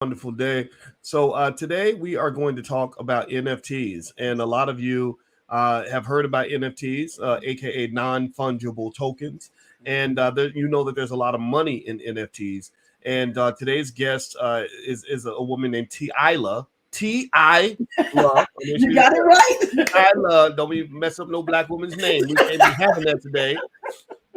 wonderful day. So today we are going to talk about NFTs, and a lot of you have heard about NFTs, aka non-fungible tokens, and you know that there's a lot of money in NFTs. And today's guest is a woman named Teaila. Teaila. Make You sure you got it right. Teaila. Don't be mess up no black woman's name. We can't be having that today.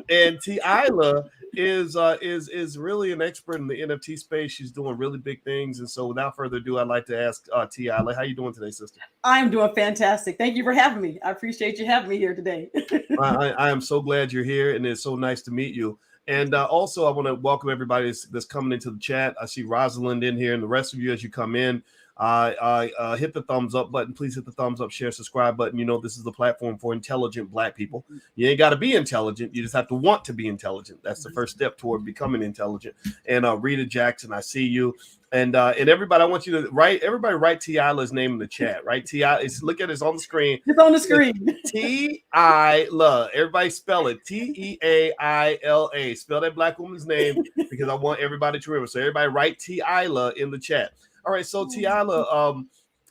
And Teaila is really an expert in the NFT space. She's doing really big things. And so, without further ado, I'd like to ask Teaila, how you doing today, sister? I'm doing fantastic. Thank you for having me. I appreciate you having me here today. I am so glad you're here, and it's so nice to meet you. And also, I want to welcome everybody that's coming into the chat. I see Rosalind in here, and the rest of you as you come in. Hit the thumbs up button. Please hit the thumbs up, share, subscribe button. You know, this is the platform for intelligent Black people. You ain't got to be intelligent. You just have to want to be intelligent. That's the first step toward becoming intelligent. And Rita Jackson, I see you. And everybody, I want you to write Teaila's name in the chat, right? Teaila, look at it, it's on the screen. It's on the screen. Teaila. Everybody spell it. Teaila. Spell that Black woman's name because I want everybody to remember. So everybody write Teaila in the chat. All right, so Teaila,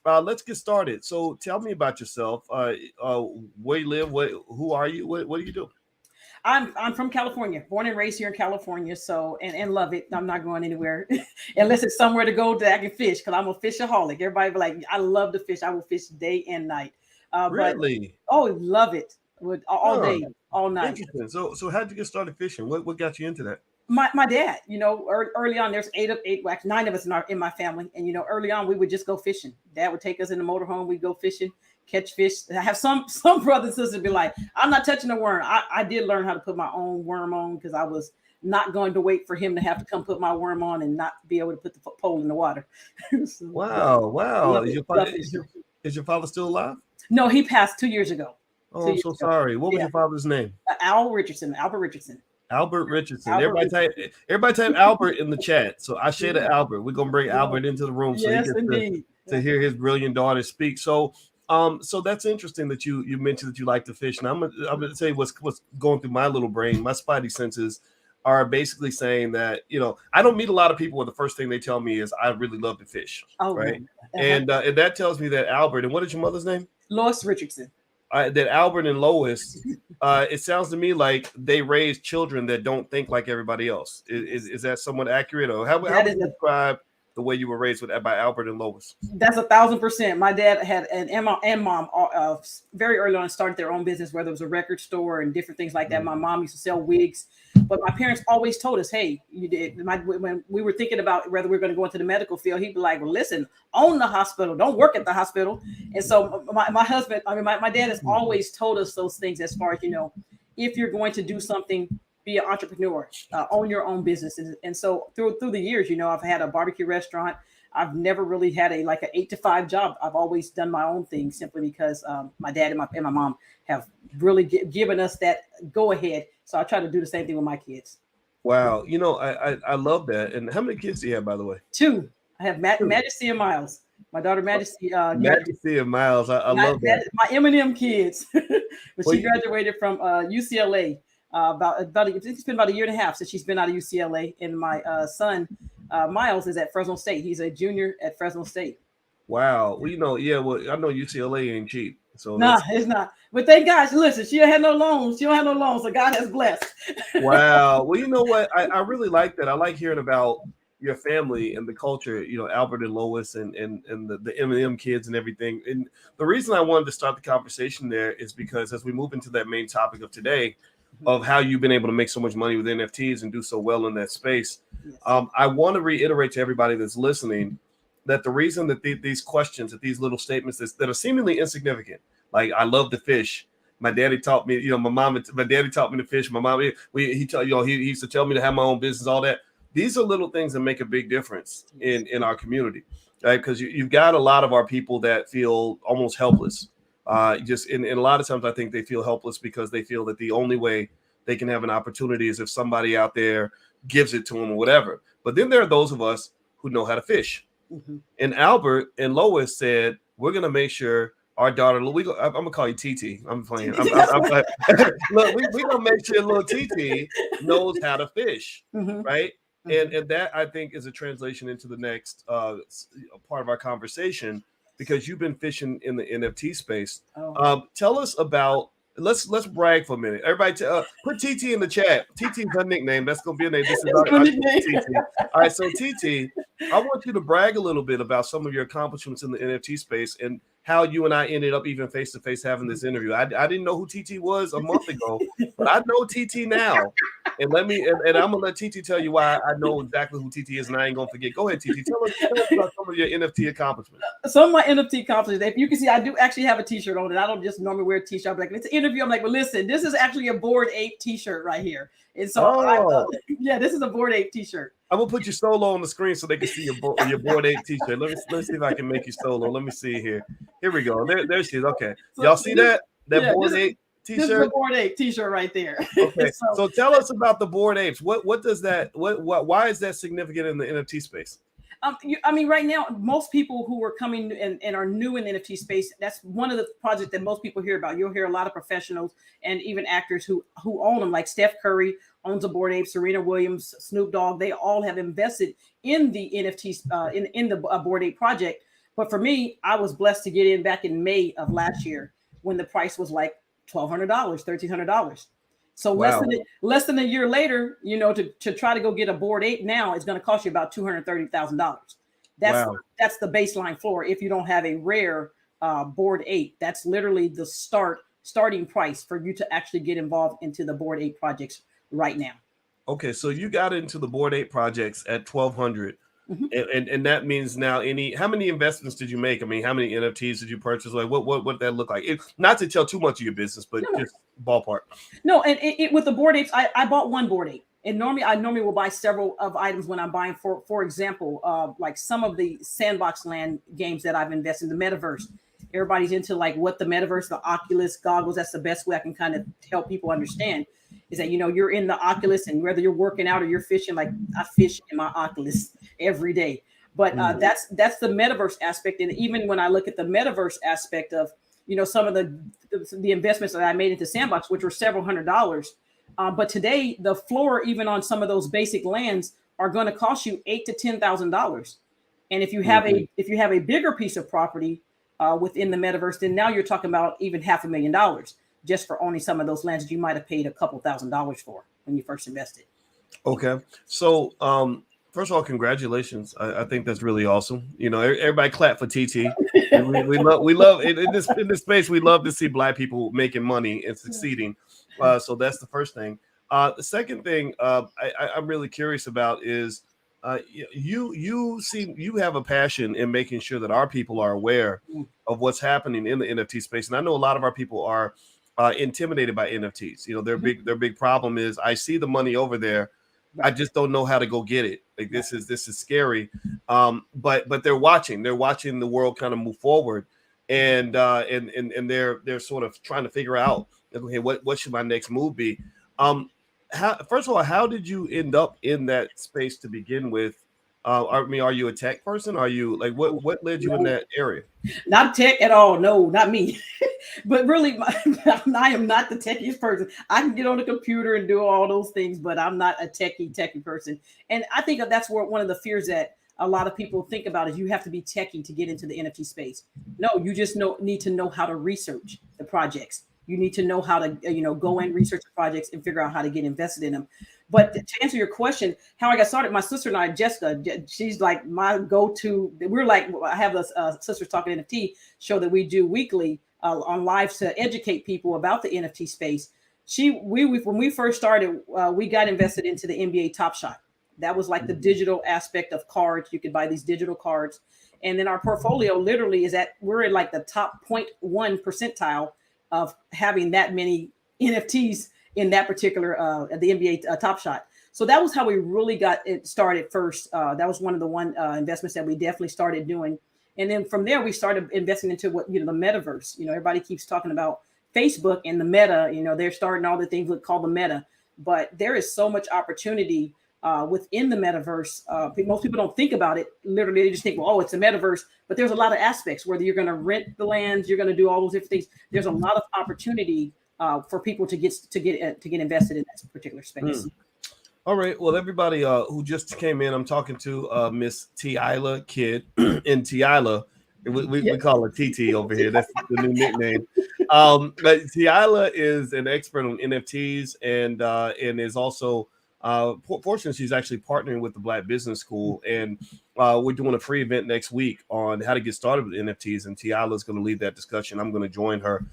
let's get started. So tell me about yourself. Where you live? Who are you? What do you do? I'm from California, born and raised here in California. So and love it. I'm not going anywhere unless it's somewhere to go that I can fish because I'm a fishaholic. Everybody be like, I love to fish. I will fish day and night. Really? Love it. All day, all night. Interesting. So how'd you get started fishing? What got you into that? My dad, early on, there's nine of us in my family. And, early on, we would just go fishing. Dad would take us in the motorhome. We'd go fishing, catch fish. I have some brothers and sisters be like, I'm not touching a worm. I did learn how to put my own worm on because I was not going to wait for him to have to come put my worm on and not be able to put the pole in the water. So, wow. Is your father still alive? No, he passed 2 years ago. Oh, I'm so sorry. What was your father's name? Albert Richardson. Albert Richardson. Everybody type Albert in the chat. So I share the Albert. We're gonna bring Albert into the room so he gets to hear his brilliant daughter speak. So that's interesting that you mentioned that you like to fish. And I'm gonna say what's going through my little brain. My spidey senses are basically saying that, I don't meet a lot of people where the first thing they tell me is I really love to fish. Oh, right. And that tells me that Albert, and what is your mother's name? Lois Richardson. That Albert and Lois, it sounds to me like they raise children that don't think like everybody else. Is that somewhat accurate, or how would you describe the way you were raised by Albert and Lois? That's 1,000%. My dad had and mom very early on started their own business, whether it was a record store and different things like that. My mom used to sell wigs, but my parents always told us, "Hey, when we were thinking about whether we were going to go into the medical field, he'd be like, well, listen, own the hospital, don't work at the hospital." And so my husband, my dad has always told us those things as far as, if you're going to do something, be an entrepreneur, own your own business. And so through the years, I've had a barbecue restaurant. I've never really had an 8 to 5 job. I've always done my own thing simply because my dad and my mom have really given us that go ahead. So I try to do the same thing with my kids. Wow. I love that. And how many kids do you have, by the way? 2. I have Majesty and Miles. My daughter Majesty. Majesty and Miles. I love that. My M&M kids. But she graduated from UCLA. It's been about a year and a half since she's been out of UCLA, and my son Miles is at Fresno State. He's a junior at Fresno State. Wow. Well, I know UCLA ain't cheap. So it's not. But thank God, listen, she don't have no loans. So God has blessed. Wow. Well, you know what? I really like that. I like hearing about your family and the culture, Albert and Lois and the M&M kids and everything. And the reason I wanted to start the conversation there is because as we move into that main topic of today, of how you've been able to make so much money with NFTs and do so well in that space. Yes. I want to reiterate to everybody that's listening that the reason that these questions, that these little statements that are seemingly insignificant, like I love to fish. My daddy taught me, my daddy taught me to fish. My mom, he used to tell me to have my own business, all that. These are little things that make a big difference in our community, right? Because you've got a lot of our people that feel almost helpless. And a lot of times I think they feel helpless because they feel that the only way they can have an opportunity is if somebody out there gives it to them or whatever. But then there are those of us who know how to fish. Mm-hmm. And Albert and Lois said, we're going to make sure our daughter, I'm going to call you TT. I'm playing. Look, we're going to make sure little TT knows how to fish, right? And that I think is a translation into the next part of our conversation, because you've been fishing in the NFT space. Tell us about. Let's brag for a minute. Everybody, put TT in the chat. TT is her nickname. That's gonna be a name. This is our TT. All right, so TT, I want you to brag a little bit about some of your accomplishments in the NFT space and how you and I ended up even face to face having this interview. I didn't know who TT was a month ago, but I know TT now. And I'm gonna let TT tell you why I know exactly who TT is, and I ain't gonna forget. Go ahead, TT. Tell us about some of your NFT accomplishments. Some of my NFT accomplishments. If you can see, I do actually have a T-shirt on it. I don't just normally wear a T-shirt. I'm like, it's an interview. I'm like, well, listen, this is actually a Bored Ape T-shirt right here. And so, yeah, this is a Bored Ape T-shirt. I'm gonna put your solo on the screen so they can see your Bored Ape T-shirt. Let's see if I can make you solo. Let me see here. Here we go. There she is. Okay, so y'all see that Bored Ape T-shirt? This is a Bored Ape T-shirt right there. Okay, so tell us about the Bored Apes. What does that? Why is that significant in the NFT space? I mean, right now, most people who are coming and are new in the NFT space, that's one of the projects that most people hear about. You'll hear a lot of professionals and even actors who own them, like Steph Curry owns a Bored Ape, Serena Williams, Snoop Dogg. They all have invested in the NFTs, in the Bored Ape project. But for me, I was blessed to get in back in May of last year when the price was like $1,200, $1,300. So less than a year later, you know, to try to go get a Bored Ape now is going to cost you about $230,000. That's the baseline floor. If you don't have a rare Bored Ape, that's literally the starting price for you to actually get involved into the Bored Ape projects right now. Okay, so you got into the Bored Ape projects at $1,200. And that means now how many investments did you make? I mean, how many NFTs did you purchase? Like what did that look like? Not to tell too much of your business, but just ballpark. No, and with the Bored Apes, I bought one Bored Ape. And I normally will buy several of items when I'm buying, for example, like some of the Sandbox land games that I've invested in, the metaverse. Everybody's into like what the metaverse, the Oculus goggles. That's the best way I can kind of help people understand is that, you know, you're in the Oculus and whether you're working out or you're fishing, like I fish in my Oculus every day. But that's the metaverse aspect. And even when I look at the metaverse aspect of, you know, some of the investments that I made into Sandbox, which were several $100s. But today the floor, even on some of those basic lands, are going to cost you $8,000 to $10,000. And if you have a bigger piece of property within the metaverse, then now you're talking about even $500,000 just for owning some of those lands that you might have paid a couple $1,000s for when you first invested. Okay. So, first of all, congratulations. I think that's really awesome. You know, everybody clap for TT. we love in this space. We love to see Black people making money and succeeding. So that's the first thing. The second thing I'm really curious about is you have a passion in making sure that our people are aware of what's happening in the NFT space. And I know a lot of our people are intimidated by NFTs. You know, their big problem is I see the money over there. I just don't know how to go get it. Like this is scary. But they're watching the world kind of move forward, and they're sort of trying to figure out, okay, what should my next move be? First of all, how did you end up in that space to begin with? I mean, are you a tech person? Are you like what led you in that area? Not tech at all. No, not me. But really, I am not the techiest person. I can get on the computer and do all those things, but I'm not a techie person. And I think that's where one of the fears that a lot of people think about is you have to be techie to get into the NFT space. No, you just need to know how to research the projects. You need to know how to, go and research the projects and figure out how to get invested in them. But to answer your question, how I got started, my sister and I, Jessica, she's like my go-to. We're like, I have a Sisters Talking NFT show that we do weekly on live to educate people about the NFT space. When we first started, we got invested into the NBA Top Shot. That was like the digital aspect of cards. You could buy these digital cards. And then our portfolio literally we're in like the top 0.1 percentile of having that many NFTs in that particular the NBA Top Shot. So that was how we really got it started first. That was one of the investments that we definitely started doing. And then from there, we started investing into the metaverse. Everybody keeps talking about Facebook and the meta. They're starting all the things called the meta. But there is so much opportunity within the metaverse. Most people don't think about it. Literally, they just think, well, oh, it's a metaverse. But there's a lot of aspects, whether you're going to rent the lands, you're going to do all those different things. There's a lot of opportunity for people to get invested in that particular space. All right. Well, everybody who just came in, I'm talking to Miss Teaila Kidd in Teaila. We Yes. call her TT over here. That's the new nickname. But Teaila is an expert on NFTs and is also fortunately she's actually partnering with the Black Business School, and we're doing a free event next week on how to get started with NFTs. And Teaila is going to lead that discussion. I'm going to join her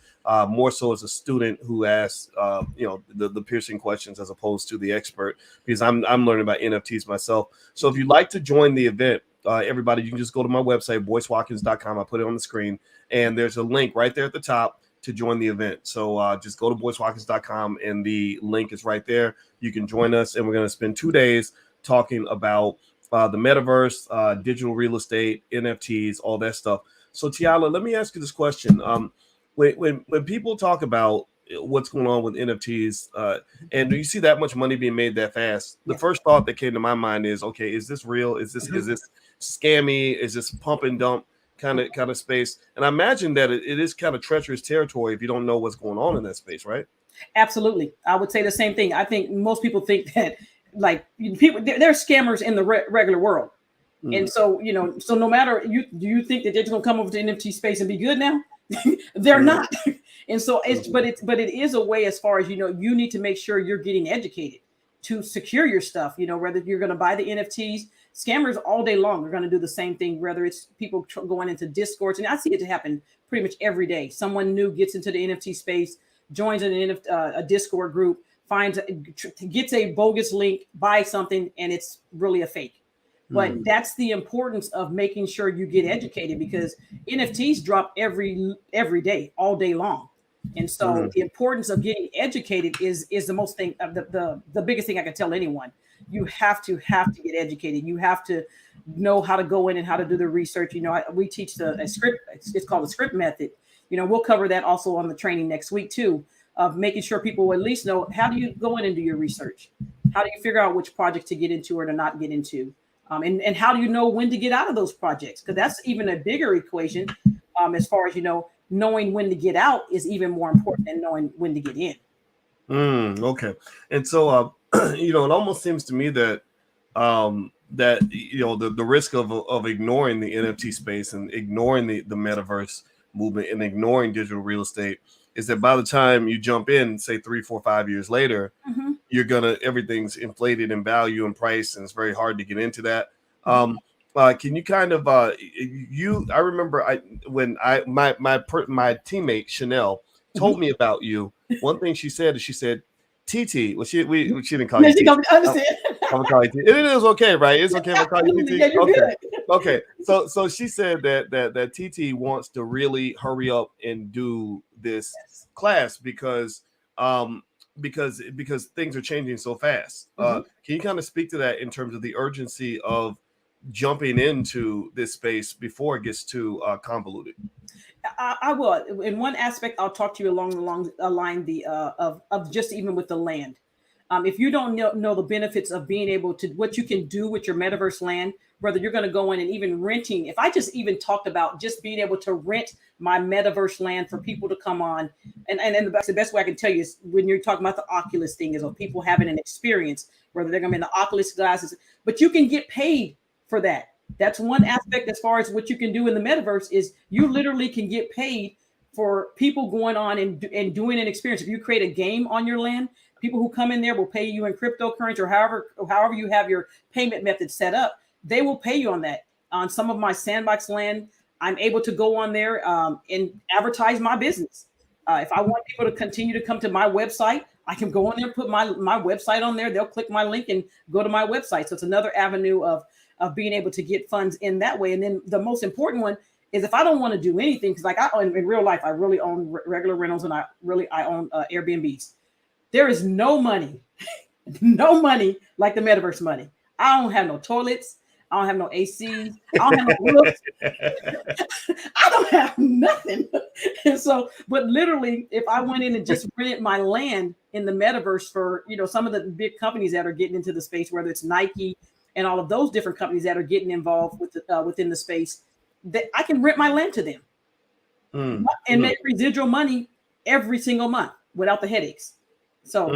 more so as a student who asks the piercing questions as opposed to the expert, because I'm learning about NFTs myself. So if you'd like to join the event, everybody, you can just go to my website, boycewatkins.com. I put it on the screen, and there's a link right there at the top to join the event. So just go to boycewatkins.com, and the link is right there. You can join us, and we're going to spend 2 days talking about the metaverse, digital real estate, NFTs, all that stuff. So Teaila, let me ask you this question. When people talk about what's going on with NFTs, and you see that much money being made that fast, the first thought that came to my mind is, okay, is this real? Is this scammy? Is this pump and dump kind of space? And I imagine that it is kind of treacherous territory if you don't know what's going on in that space, right? Absolutely. I would say the same thing. I think most people think that like people, they're scammers in the regular world. And so, so no matter do you think that they're just gonna come over to NFT space and be good now? They're not. And so but it is a way, as far as, you need to make sure you're getting educated to secure your stuff, whether you're going to buy the NFTs. Scammers all day long are going to do the same thing, whether it's people going into Discords. And I see it to happen pretty much every day. Someone new gets into the NFT space, joins a Discord group, gets a bogus link, buys something, and it's really a fake. But that's the importance of making sure you get educated, because NFTs drop every day, all day long. And so the importance of getting educated is the most thing, the biggest thing I can tell anyone. You have to get educated. You have to know how to go in and how to do the research. We teach a script. It's called the script method. We'll cover that also on the training next week too, of making sure people at least know, how do you go in and do your research? How do you figure out which project to get into or to not get into? And how do you know when to get out of those projects? Because that's even a bigger equation, as far as, knowing when to get out is even more important than knowing when to get in. Okay. And so, it almost seems to me that the risk of ignoring the NFT space and ignoring the metaverse movement and ignoring digital real estate is that by the time you jump in, say 3, 4, 5 years later, everything's inflated in value and price, and it's very hard to get into that. Can you kind of I remember my teammate Chanel told me about you. One thing she said is TT. Well, she didn't call you TT. I'm gonna call you TT. It is okay, right? It's okay if I call you TT. Yeah, you're good. Okay. So she said that TT wants to really hurry up and do this class because things are changing so fast. Can you kind of speak to that in terms of the urgency of jumping into this space before it gets too convoluted? I will. In one aspect, I'll talk to you along the line of just even with the land. If you don't know the benefits of being able to, what you can do with your metaverse land, whether you're going to go in and even renting. If I just even talked about just being able to rent my metaverse land for people to come on, and the best way I can tell you is when you're talking about the Oculus thing, is of people having an experience, whether they're going to be in the Oculus glasses, but you can get paid for that. That's one aspect as far as what you can do in the metaverse is you literally can get paid for people going on and doing an experience. If you create a game on your land, people who come in there will pay you in cryptocurrency or however you have your payment method set up. They will pay you on that. On some of my Sandbox land, I'm able to go on there and advertise my business. If I want people to continue to come to my website, I can go on there, put my website on there. They'll click my link and go to my website. So it's another avenue of being able to get funds in that way. And then the most important one is if I don't want to do anything, because like in real life, I really own regular rentals and I own Airbnbs. There is no money like the metaverse money. I don't have no toilets. I don't have no AC. I don't have no roofs. I don't have nothing. And so, but literally, if I went in and just rented my land in the metaverse for, some of the big companies that are getting into the space, whether it's Nike and all of those different companies that are getting involved with within the space, that I can rent my land to them and make residual money every single month without the headaches. So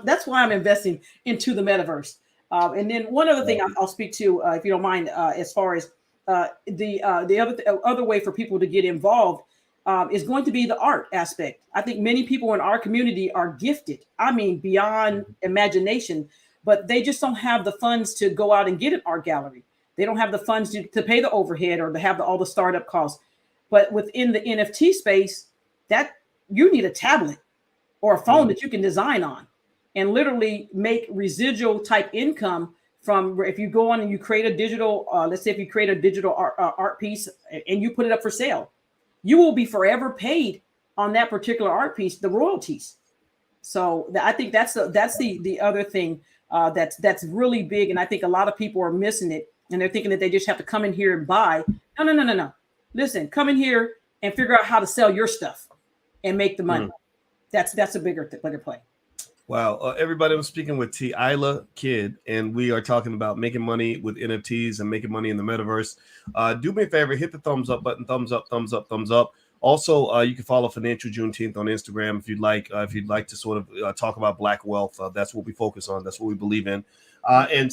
that's why I'm investing into the metaverse. And then one other thing I'll speak to, if you don't mind, as far as the other way for people to get involved is going to be the art aspect. I think many people in our community are gifted. I mean, beyond imagination, but they just don't have the funds to go out and get an art gallery. They don't have the funds to pay the overhead or to have all the startup costs. But within the NFT space, that you need a tablet or a phone that you can design on and literally make residual type income from if you go on and you create a digital, let's say if you create a digital art piece and you put it up for sale, you will be forever paid on that particular art piece, the royalties. So I think that's the other thing that's really big. And I think a lot of people are missing it. And they're thinking that they just have to come in here and buy. No. Listen, come in here and figure out how to sell your stuff and make the money. That's a bigger play. Wow. Everybody, I'm speaking with Teaila Kidd, and we are talking about making money with NFTs and making money in the metaverse. Do me a favor, hit the thumbs up button, thumbs up. Also, you can follow Financial Juneteenth on Instagram if you'd like. If you'd like to sort of talk about Black wealth, that's what we focus on. That's what we believe in. And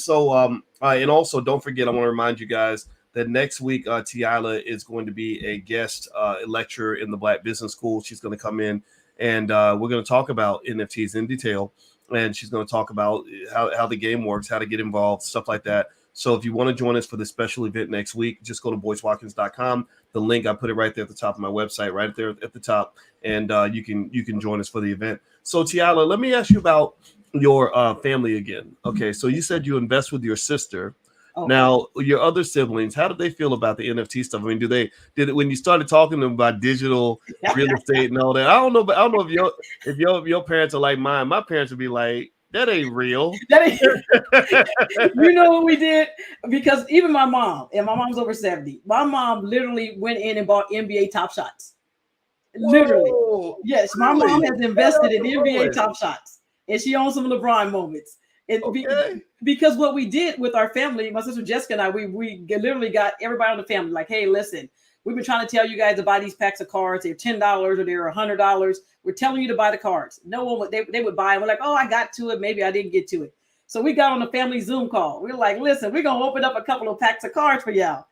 also, don't forget, I want to remind you guys that next week, Teaila is going to be a guest lecturer in the Black Business School. She's going to come in and we're going to talk about NFTs in detail. And she's going to talk about how the game works, how to get involved, stuff like that. So if you want to join us for this special event next week, just go to boycewatkins.com. The link, I put it right there at the top of my website, right there at the top. And you can join us for the event. So Teaila, let me ask you about your family again. Okay, so you said you invest with your sister. Okay. Now, your other siblings, how did they feel about the NFT stuff? I mean, did when you started talking to them about digital real estate and all that? I don't know if your parents are like mine. My parents would be like, that ain't real. You know what we did? Because even my mom, and my mom's over 70, my mom literally went in and bought NBA Top Shots. Literally. Whoa, yes, my mom has invested in NBA Top Shots, and she owns some LeBron moments. Because what we did with our family, my sister Jessica and I, we literally got everybody on the family like, hey, listen, we've been trying to tell you guys to buy these packs of cards. They're $10 or they're $100. We're telling you to buy the cards. No one would, they would buy. And we're like, oh, I got to it. Maybe I didn't get to it. So we got on a family Zoom call. We were like, listen, we're going to open up a couple of packs of cards for y'all.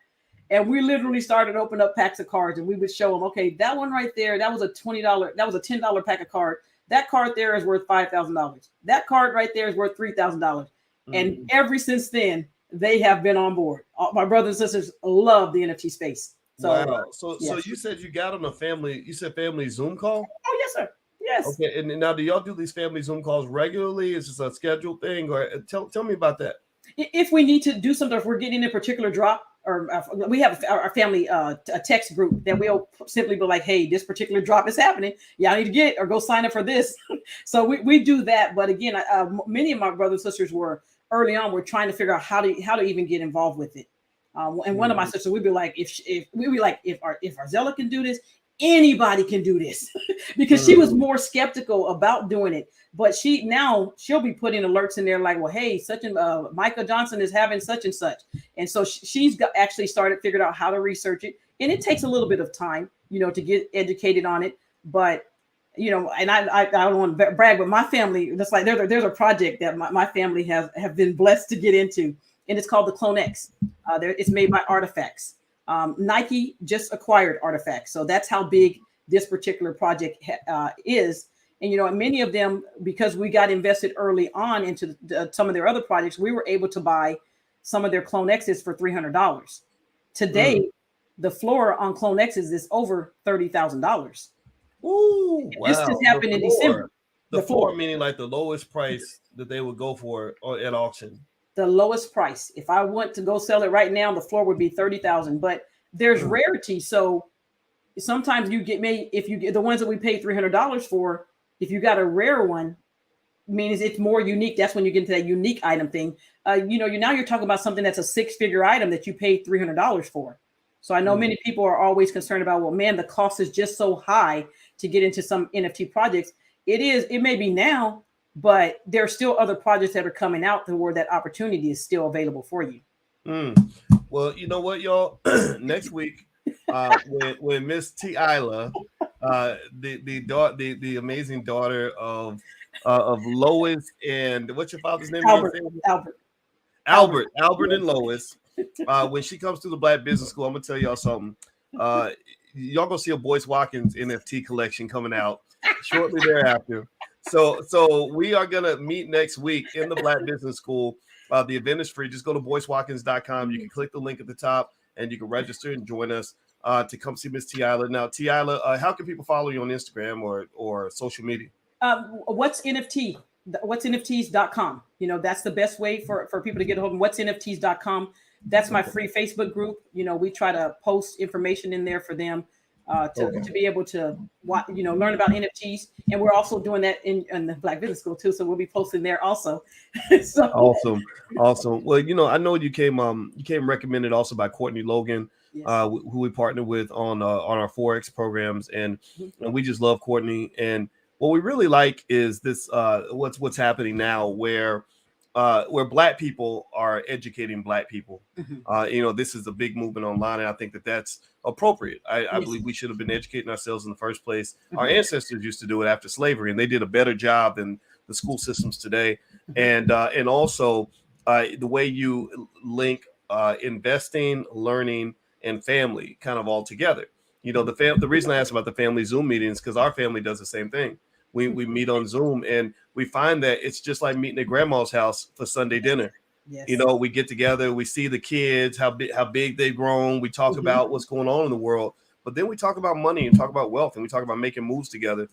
And we literally started opening up packs of cards and we would show them, okay, that one right there, that was a $20, that was a $10 pack of card. That card there is worth $5,000. That card right there is worth $3,000. And ever since then, they have been on board. My brothers and sisters love the NFT space. So, wow. So you said you got on a family, you said family Zoom call? Oh, yes, sir. Yes. Okay. And now do y'all do these family Zoom calls regularly? Is this a scheduled thing? Or tell me about that. If we need to do something, if we're getting a particular drop, or we have our family a text group that we'll simply be like, hey, this particular drop is happening. Y'all need to get it or go sign up for this. So we do that. But again, many of my brothers and sisters were early on, we're trying to figure out how to even get involved with it. And one of my sisters, we'd be like, if Arzella can do this, anybody can do this. Because she was more skeptical about doing it. But she'll be putting alerts in there like, well, hey, such and Micah Johnson is having such and such. And so she's actually figured out how to research it. And it takes a little bit of time, to get educated on it. But, and I don't want to brag, but my family, that's like, there's a project that my family have been blessed to get into. And it's called the Clone X. It's made by Artifacts. Nike just acquired Artifacts. So that's how big this particular project is. And, many of them, because we got invested early on into some of their other projects, we were able to buy some of their Clone X's for $300. Today, the floor on Clone X's is over $30,000. Ooh, wow. This just happened in December. The floor meaning like the lowest price that they would go for at auction. The lowest price. If I want to go sell it right now, the floor would be $30,000. But there's rarity, so sometimes if you get the ones that we paid $300 for. If you got a rare one, means it's more unique. That's when you get into that unique item thing. You're talking about something that's a 6-figure item that you paid $300 for. So I know many people are always concerned about, well, man, the cost is just so high to get into some NFT projects. It may be now, but there are still other projects that are coming out where that opportunity is still available for you. Well, you know what, y'all? Next week, when Miss Teaila, the amazing daughter of of Lois and what's your father's name Albert. again? Albert. And Lois. When she comes to the Black Business School, I'm gonna tell y'all something. Y'all gonna see a Boyce Watkins NFT collection coming out shortly thereafter. So we are gonna meet next week in the Black Business School. The event is free. Just go to boycewatkins.com. You can click the link at the top and you can register and join us to come see Miss Teaila. Now, Teaila, how can people follow you on Instagram or social media? What's NFT? What's NFTs.com. That's the best way for people to get a hold of what's NFTs.com. That's my free Facebook group. We try to post information in there for them to be able to learn about NFTs. And we're also doing that in the Black Business School too. So we'll be posting there also. So Awesome. Well, I know you came recommended also by Courtney Logan, yes. Who we partner with on our Forex programs, and we just love Courtney. And what we really like is this what's happening now where Black people are educating Black people. This is a big movement online, and I think that's appropriate. I believe we should have been educating ourselves in the first place. Our ancestors used to do it after slavery, and they did a better job than the school systems today. And also the way you link investing, learning, and family kind of all together. The reason I asked about the family Zoom meetings because our family does the same thing. We meet on Zoom, and we find that it's just like meeting at grandma's house for Sunday dinner. Yes. We get together, we see the kids, how big they've grown. We talk about what's going on in the world, but then we talk about money and talk about wealth, and we talk about making moves together.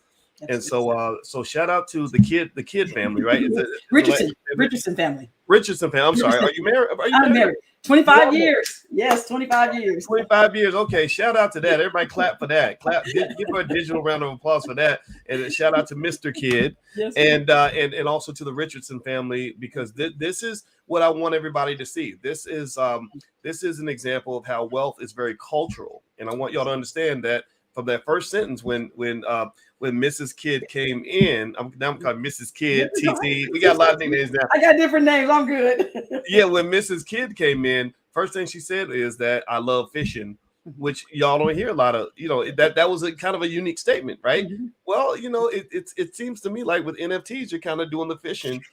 And so shout out to the Kidd family, right? Richardson family. Richardson family. I'm sorry. Are you married? I'm married. 25 years. Yes, 25 years. 25 years. Okay. Shout out to that. Everybody clap for that. Give her a digital round of applause for that. And shout out to Mr. Kidd. Yes, and also to the Richardson family, because this is what I want everybody to see. This is an example of how wealth is very cultural. And I want y'all to understand that from that first sentence when Mrs. Kidd came in, I'm calling Mrs. Kidd, TT. We got a lot of nicknames now. I got different names. I'm good. Yeah, when Mrs. Kidd came in, first thing she said is that I love fishing, which y'all don't hear a lot of. That was a kind of a unique statement, right? Well, it seems to me like with NFTs, you're kind of doing the fishing,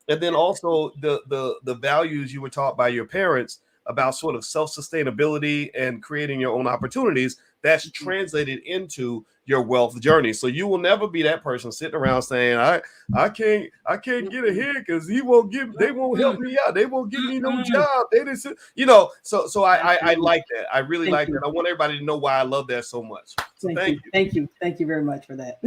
and then also the values you were taught by your parents about sort of self-sustainability and creating your own opportunities. That's translated into your wealth journey. So you will never be that person sitting around saying, I can't get ahead because they won't help me out. They won't give me no job. They just, so I like that. I really like that. I want everybody to know why I love that so much. So thank you. Thank you very much for that.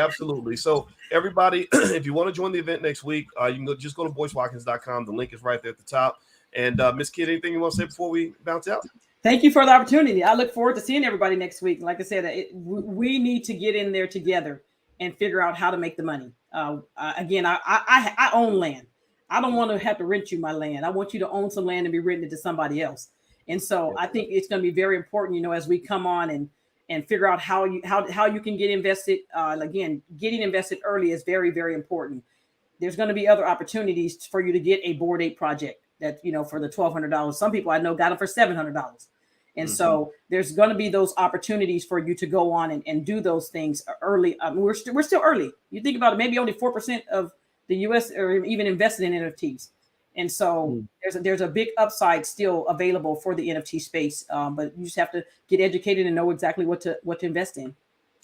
Absolutely. So everybody, if you want to join the event next week, you can just go to boycewatkins.com. The link is right there at the top. And Ms. Kidd, anything you want to say before we bounce out? Thank you for the opportunity. I look forward to seeing everybody next week. Like I said, we need to get in there together and figure out how to make the money. Again, I own land. I don't want to have to rent you my land. I want you to own some land and be rented to somebody else. And so I think it's going to be very important, as we come on and figure out how you can get invested. Again, getting invested early is very, very important. There's going to be other opportunities for you to get a Bored Ape project that, for the $1,200. Some people I know got them for $700. And so there's going to be those opportunities for you to go on and do those things early. We're still early. You think about it, maybe only 4% of the U.S. are even invested in NFTs. And so there's a big upside still available for the NFT space. But you just have to get educated and know exactly what to invest in.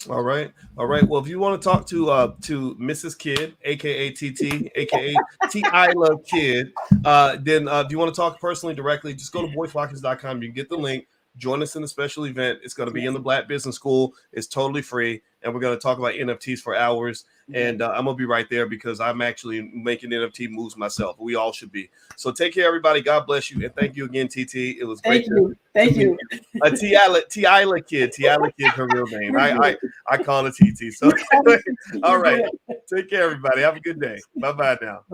All right. Well, if you want to talk to Mrs. Kidd, aka TT, aka Teaila Kidd, then if you want to talk personally directly, just go to boycewatkins.com. You can get the link. Join us in a special event. It's going to be in the Black Business School. It's totally free, and we're going to talk about NFTs for hours. And I'm going to be right there because I'm actually making NFT moves myself. We all should be. So take care, everybody. God bless you, and thank you again, TT. It was great. Thank you. Teaila Kidd. Teaila Kidd, her real name. I call her TT. So all right. Take care, everybody. Have a good day. Bye-bye now.